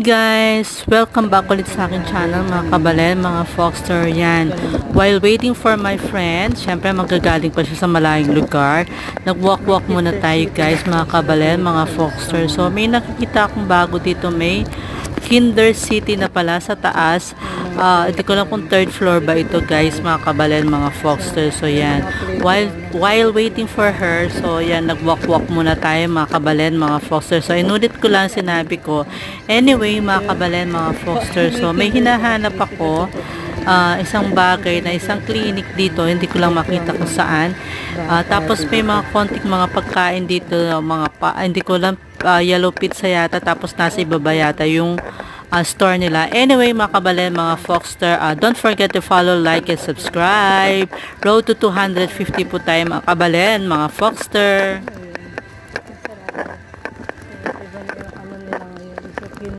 Hey guys! Welcome back ulit sa aking channel mga kabalen, mga Foxter yan. While waiting for my friend, syempre magagaling pa siya sa malayong lugar. Nag-walk-walk muna tayo guys mga kabalen, mga Foxter. So may nakikita akong bago dito, may Kinder City na pala sa taas. Hindi ko lang kung third floor ba ito guys mga kabalen, mga Foxter. So yan, while waiting for her, so yan, nag-walk-walk muna tayo mga kabalen, mga Foxter. So inulit ko lang, sinabi ko. Anyway mga kabalen, mga Foxter, so may hinahanap ako, isang bagay na isang clinic dito, hindi ko lang makita kung saan. Tapos may mga konting mga pagkain dito, hindi ko lang, yellow pizza yata, tapos nasa ibaba yata yung store nila. Anyway mga kabalen, mga Foxter, don't forget to follow, like, and subscribe. Road to 250 po tayo mga kabalen, mga Foxter.